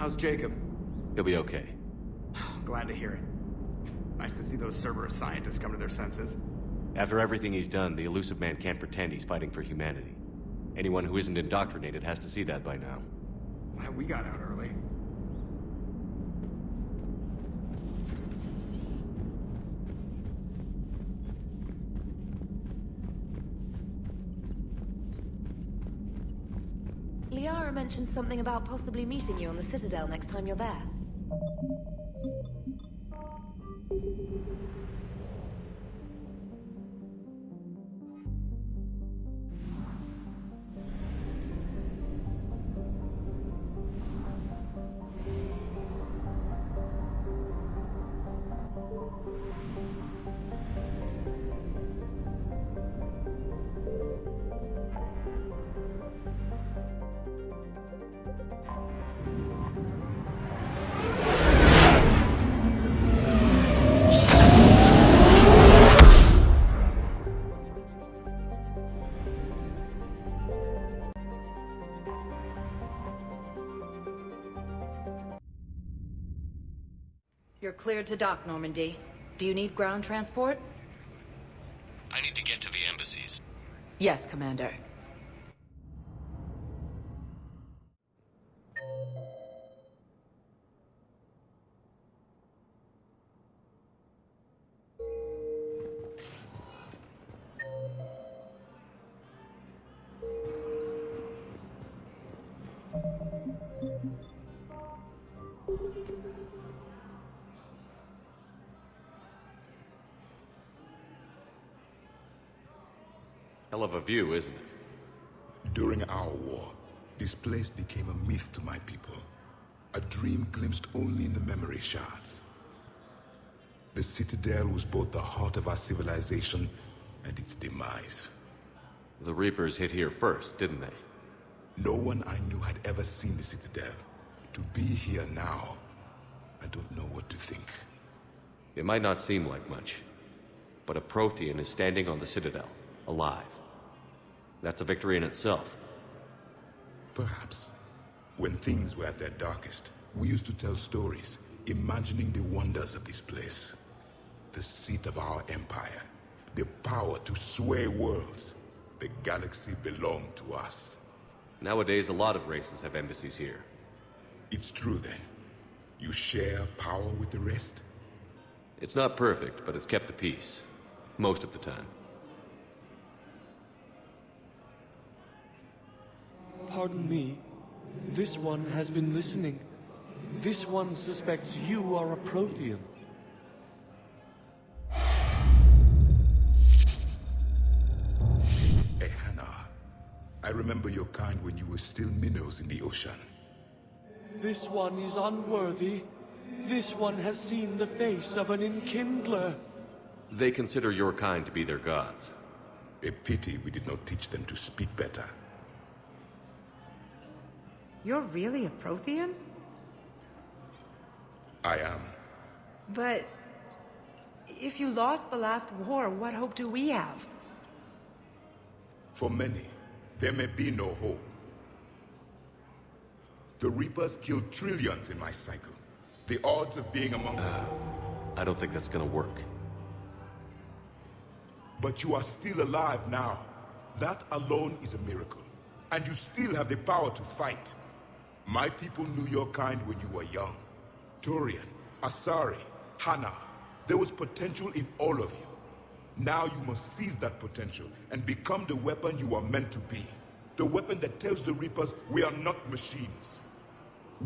How's Jacob? He'll be okay. Glad to hear it. Nice to see those Cerberus scientists come to their senses. After everything he's done, the Elusive Man can't pretend he's fighting for humanity. Anyone who isn't indoctrinated has to see that by now. Glad we got out early. Liara mentioned something about possibly meeting you on the Citadel next time you're there. You're cleared to dock, Normandy. Do you need ground transport? I need to get to the embassies. Yes, Commander. Hell of a view, isn't it? During our war, this place became a myth to my people. A dream glimpsed only in the memory shards. The Citadel was both the heart of our civilization and its demise. The Reapers hit here first, didn't they? No one I knew had ever seen the Citadel. To be here now, I don't know what to think. It might not seem like much, but a Prothean is standing on the Citadel, alive. That's a victory in itself. Perhaps. When things were at their darkest, we used to tell stories, imagining the wonders of this place. The seat of our empire, the power to sway worlds. The galaxy belonged to us. Nowadays, a lot of races have embassies here. It's true then. You share power with the rest? It's not perfect, but it's kept the peace. Most of the time. Pardon me. This one has been listening. This one suspects you are a Prothean. Hannah, I remember your kind when you were still minnows in the ocean. This one is unworthy. This one has seen the face of an enkindler. They consider your kind to be their gods. A pity we did not teach them to speak better. You're really a Prothean? I am. But... if you lost the last war, what hope do we have? For many, there may be no hope. The Reapers killed trillions in my cycle. The odds of being among them... I don't think that's gonna work. But you are still alive now. That alone is a miracle. And you still have the power to fight. My people knew your kind when you were young. Turian, Asari, Hannah. There was potential in all of you. Now you must seize that potential and become the weapon you are meant to be. The weapon that tells the Reapers we are not machines.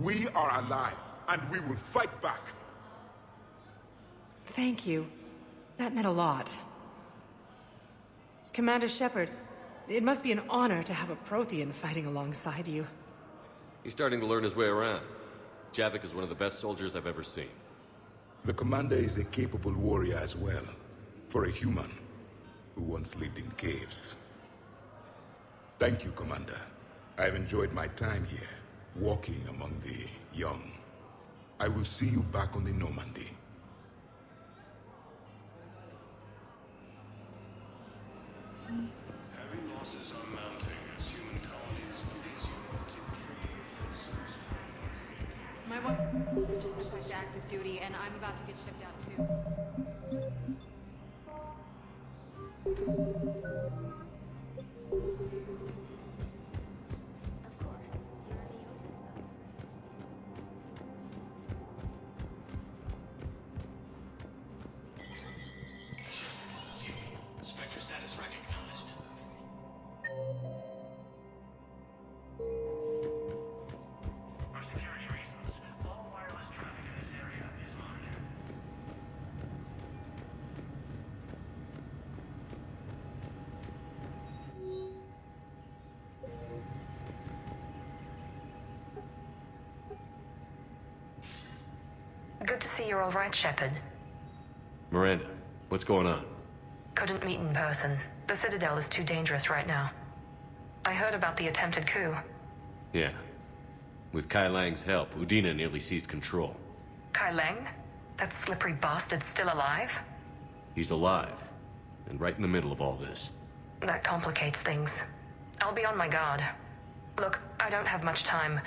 We are alive, and we will fight back. Thank you. That meant a lot. Commander Shepard, it must be an honor to have a Prothean fighting alongside you. He's starting to learn his way around. Javik is one of the best soldiers I've ever seen. The commander is a capable warrior as well, for a human who once lived in caves. Thank you, Commander. I've enjoyed my time here, walking among the young. I will see you back on the Normandy. Heavy losses are mounting as human colonies of these united trees. It's just switched to active duty, and I'm about to get shipped out too. Of course, you're the Otis. Spectre status recognized. For security reasons, all wireless traffic in this area is on. Good to see you're all right, Shepard. Miranda, what's going on? Couldn't meet in person. The Citadel is too dangerous right now. I heard about the attempted coup. Yeah. With Kai Lang's help, Udina nearly seized control. Kai Lang? That slippery bastard's still alive? He's alive, and right in the middle of all this. That complicates things. I'll be on my guard. Look, I don't have much time,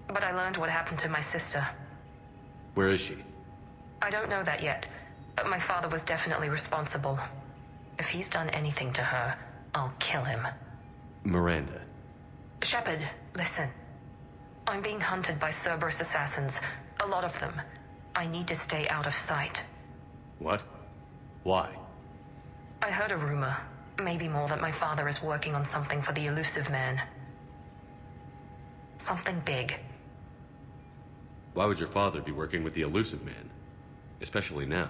but I learned what happened to my sister. Where is she? I don't know that yet, but my father was definitely responsible. If he's done anything to her, I'll kill him. Miranda. Shepard, listen. I'm being hunted by Cerberus assassins. A lot of them. I need to stay out of sight. What? Why? I heard a rumor, maybe more, that my father is working on something for the elusive man. Something big. Why would your father be working with the elusive man? Especially now.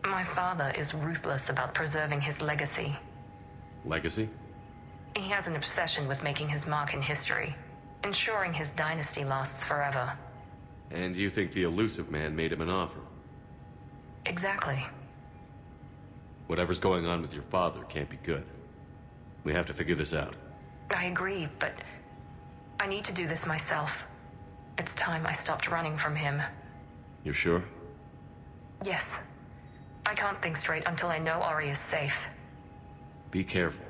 My father is ruthless about preserving his legacy. Legacy? He has an obsession with making his mark in history, ensuring his dynasty lasts forever. And you think the elusive man made him an offer? Exactly. Whatever's going on with your father can't be good. We have to figure this out. I agree, but I need to do this myself. It's time I stopped running from him. You're sure? Yes. I can't think straight until I know Ori is safe. Be careful.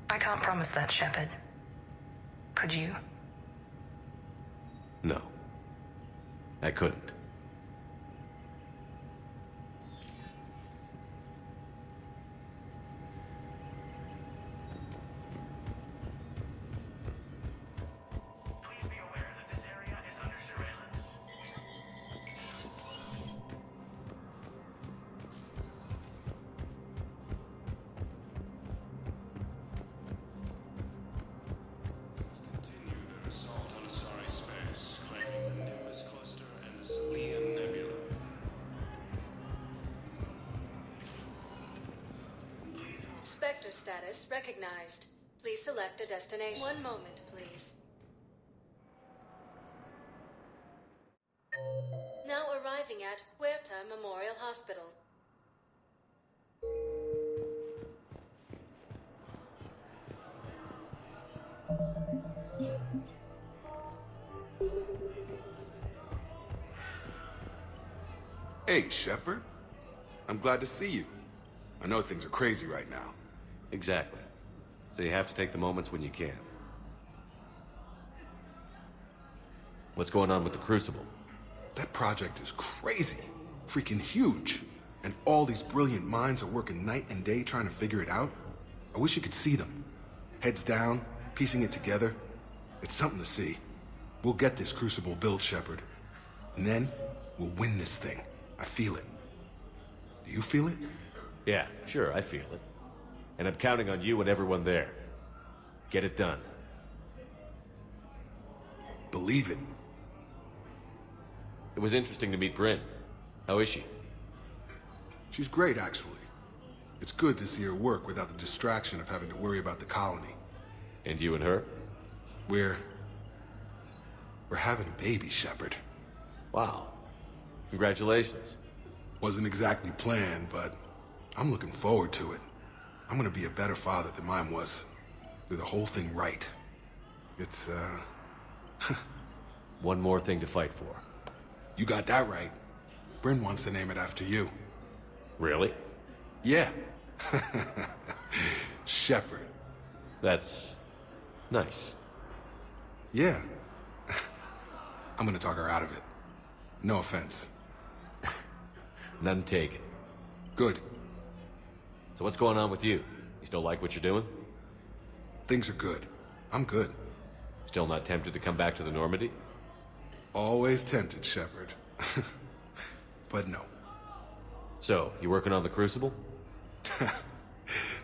I can't promise that, Shepard. Could you? No. I couldn't. Please be aware that this area is under surveillance. Continue their assault on Asari space, claiming the Nimbus cluster and the Salian Nebula. Spectre status recognized. Please select a destination. One moment, please. Now arriving at Huerta Memorial Hospital. Hey, Shepard. I'm glad to see you. I know things are crazy right now. Exactly. So you have to take the moments when you can. What's going on with the Crucible? That project is crazy. Freaking huge. And all these brilliant minds are working night and day trying to figure it out. I wish you could see them. Heads down, piecing it together. It's something to see. We'll get this Crucible built, Shepard. And then, we'll win this thing. I feel it. Do you feel it? Yeah, sure, I feel it. And I'm counting on you and everyone there. Get it done. Believe it. It was interesting to meet Bryn. How is she? She's great, actually. It's good to see her work without the distraction of having to worry about the colony. And you and her? We're having a baby, Shepard. Wow. Congratulations. Wasn't exactly planned, but I'm looking forward to it. I'm gonna be a better father than mine was. Do the whole thing right. It's, One more thing to fight for. You got that right. Bryn wants to name it after you. Really? Yeah. Shepard. That's nice. Yeah. I'm gonna talk her out of it. No offense. None taken. Good. So what's going on with you? You still like what you're doing? Things are good. I'm good. Still not tempted to come back to the Normandy? Always tempted, Shepard. But no. So, you working on the Crucible?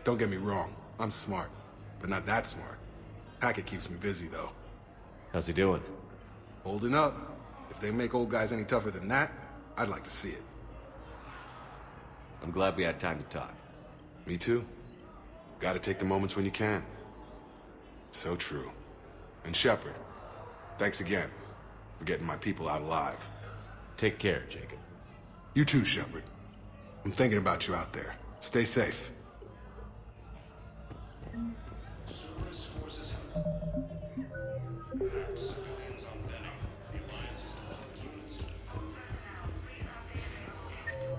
Don't get me wrong. I'm smart. But not that smart. Hackett keeps me busy, though. How's he doing? Holding up. If they make old guys any tougher than that, I'd like to see it. I'm glad we had time to talk. Me too. Gotta take the moments when you can. So true. And Shepard, thanks again for getting my people out alive. Take care, Jacob. You too, Shepard. I'm thinking about you out there. Stay safe. Cerberus forces have attacked civilians on Benny. The Alliance is deploying units to defend.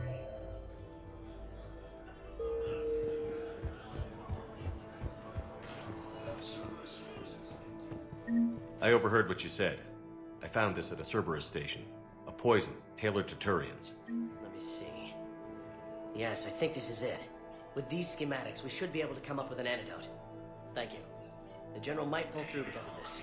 Cerberus forces. I overheard what you said. I found this at a Cerberus station. A poison tailored to Turians. Let me see. Yes, I think this is it. With these schematics, we should be able to come up with an antidote. Thank you. The General might pull through because of this.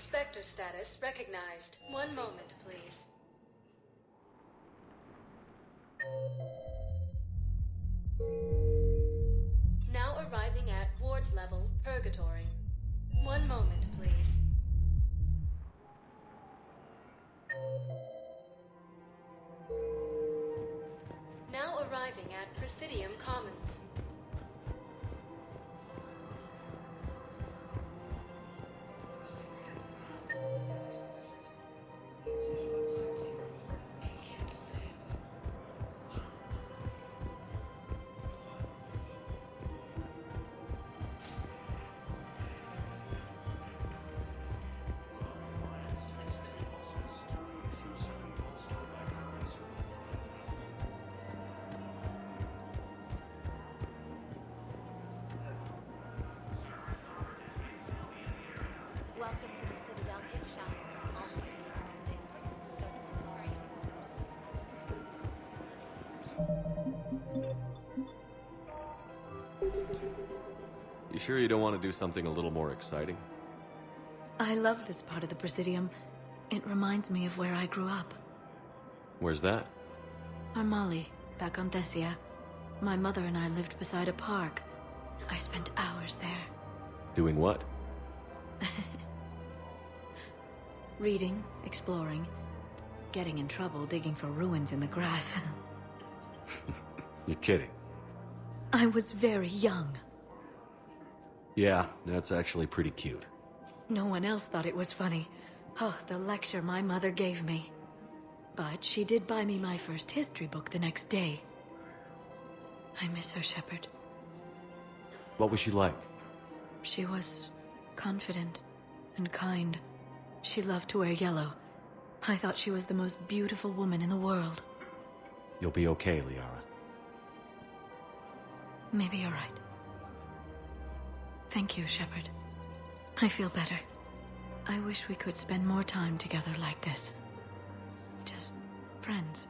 Spectre status recognized. One moment, please. Now arriving at ward level, Purgatory. One moment, please. Now arriving at Presidium Commons. Welcome to the Citadel gift shop. All proceeds from today's purchase will go to the Praetorian. You sure you don't want to do something a little more exciting? I love this part of the Presidium. It reminds me of where I grew up. Where's that? Armali, back on Thessia. My mother and I lived beside a park. I spent hours there. Doing what? Reading, exploring, getting in trouble digging for ruins in the grass. You're kidding. I was very young. Yeah, that's actually pretty cute. No one else thought it was funny. Oh, the lecture my mother gave me. But she did buy me my first history book the next day. I miss her, Shepard. What was she like? She was confident and kind. She loved to wear yellow. I thought she was the most beautiful woman in the world. You'll be okay, Liara. Maybe you're right. Thank you, Shepard. I feel better. I wish we could spend more time together like this. Just friends.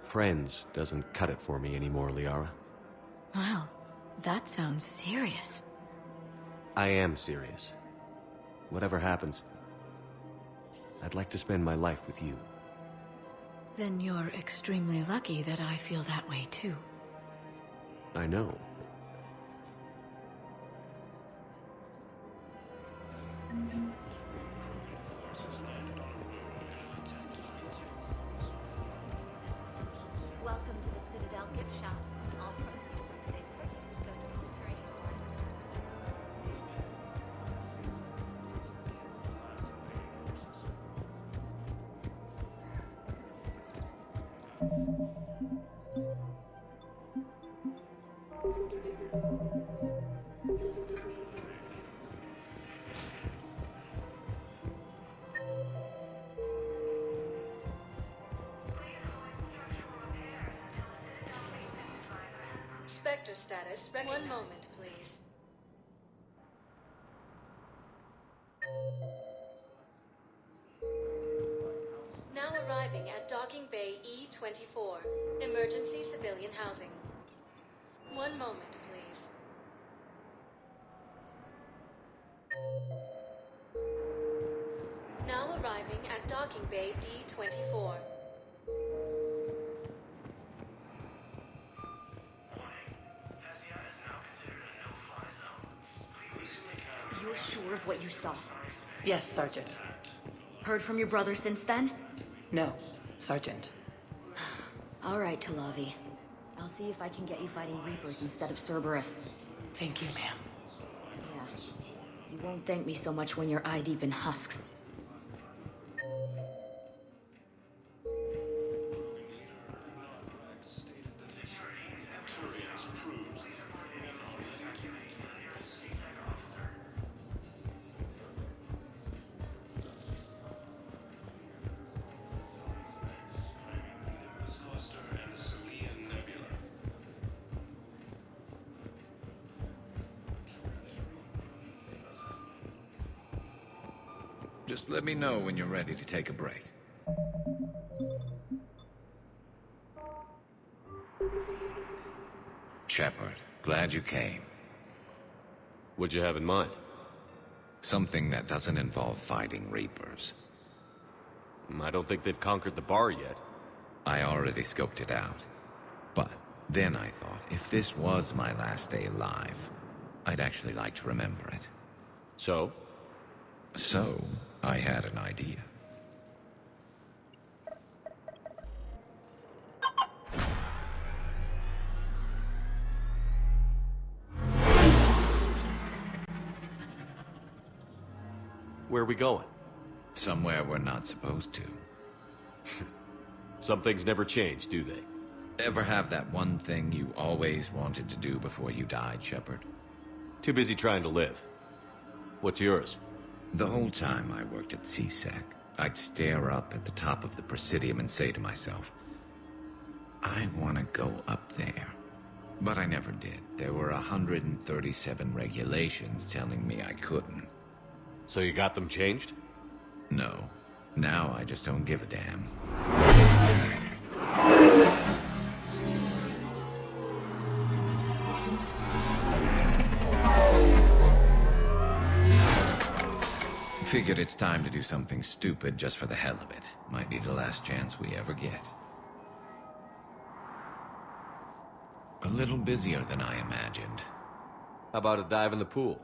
Friends doesn't cut it for me anymore, Liara. Well, that sounds serious. I am serious. Whatever happens, I'd like to spend my life with you. Then you're extremely lucky that I feel that way too. I know. Welcome to the Citadel gift shop. All proceeds from today's purchase will go to the Praetorian. Spectre status. One moment, please. Now arriving at Docking Bay E-24. Emergency civilian housing. One moment, please. Now arriving at Docking Bay D-24. You're sure of what you saw? Yes, Sergeant. Heard from your brother since then? No, Sergeant. All right, Talavi. I'll see if I can get you fighting Reapers instead of Cerberus. Thank you, ma'am. Yeah. You won't thank me so much when you're eye-deep in husks. Just let me know when you're ready to take a break. Shepard, glad you came. What'd you have in mind? Something that doesn't involve fighting Reapers. I don't think they've conquered the bar yet. I already scoped it out. But then I thought, if this was my last day alive, I'd actually like to remember it. So? So, I had an idea. Where are we going? Somewhere we're not supposed to. Some things never change, do they? Ever have that one thing you always wanted to do before you died, Shepard? Too busy trying to live. What's yours? The whole time I worked at CSEC, I'd stare up at the top of the Presidium and say to myself, I want to go up there. But I never did. There were 137 regulations telling me I couldn't. So you got them changed? No. Now I just don't give a damn. Figured it's time to do something stupid just for the hell of it. Might be the last chance we ever get. A little busier than I imagined. How about a dive in the pool?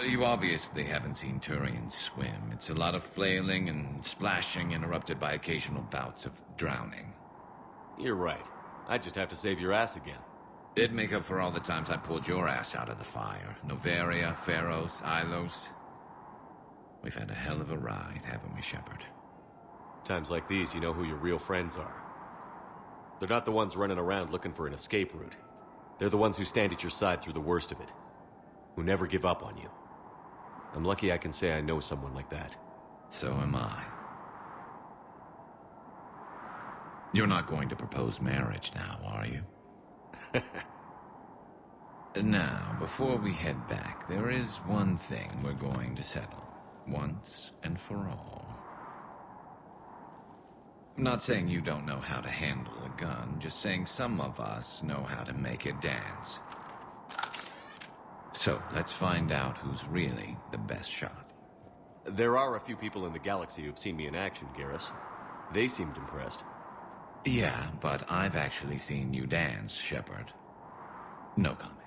You obviously haven't seen Turians swim. It's a lot of flailing and splashing, interrupted by occasional bouts of drowning. You're right. I just have to save your ass again. It'd make up for all the times I pulled your ass out of the fire. Noveria, Pharos, Ilos. We've had a hell of a ride, haven't we, Shepard? Times like these, you know who your real friends are. They're not the ones running around looking for an escape route. They're the ones who stand at your side through the worst of it. Who never give up on you. I'm lucky I can say I know someone like that. So am I. You're not going to propose marriage now, are you? Now, before we head back, there is one thing we're going to settle. Once and for all. I'm not saying you don't know how to handle a gun, just saying some of us know how to make it dance. So, let's find out who's really the best shot. There are a few people in the galaxy who've seen me in action, Garrus. They seemed impressed. Yeah, but I've actually seen you dance, Shepard. No comment.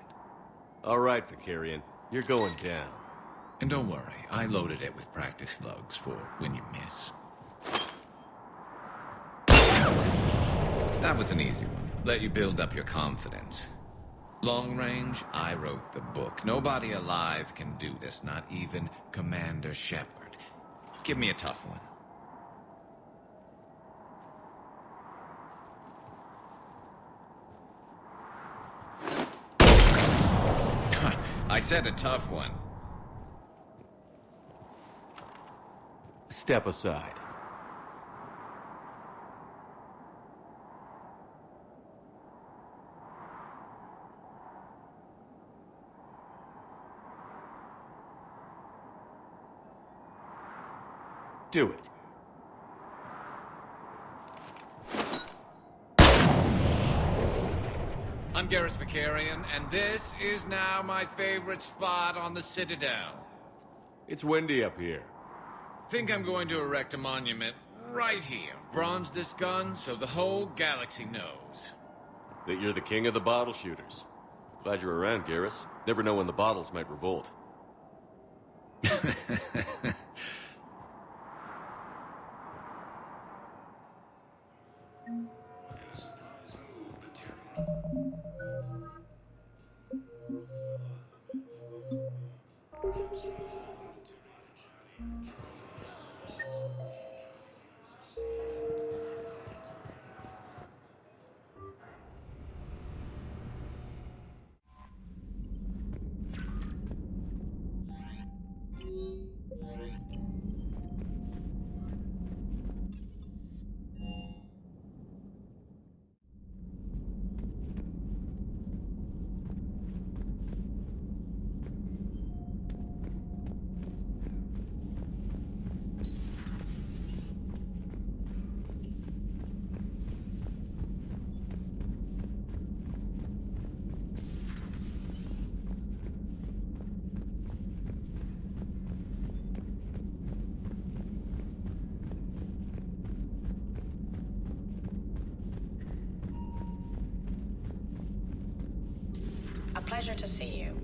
All right, Vicarian. You're going down. And don't worry, I loaded it with practice slugs for when you miss. That was an easy one. Let you build up your confidence. Long range, I wrote the book. Nobody alive can do this, not even Commander Shepard. Give me a tough one. I said a tough one. Step aside. Do it. I'm Garrus Vicarian, and this is now my favorite spot on the Citadel. It's windy up here. Think I'm going to erect a monument right here. Bronze this gun so the whole galaxy knows. That you're the king of the bottle shooters. Glad you're around, Garrus. Never know when the bottles might revolt. A pleasure to see you.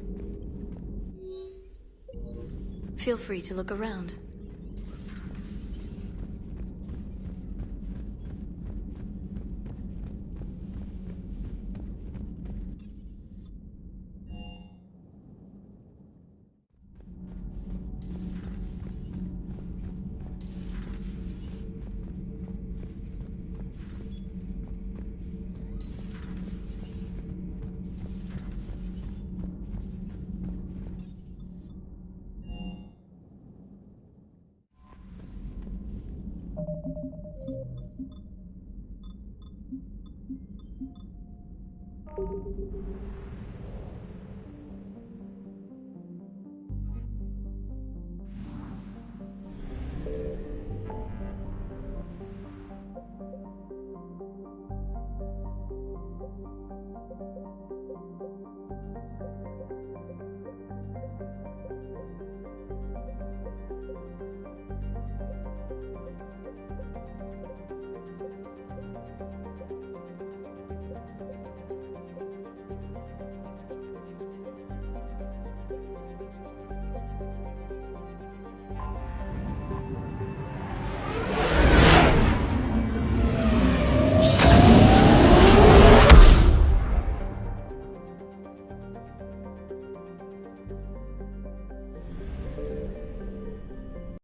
Feel free to look around.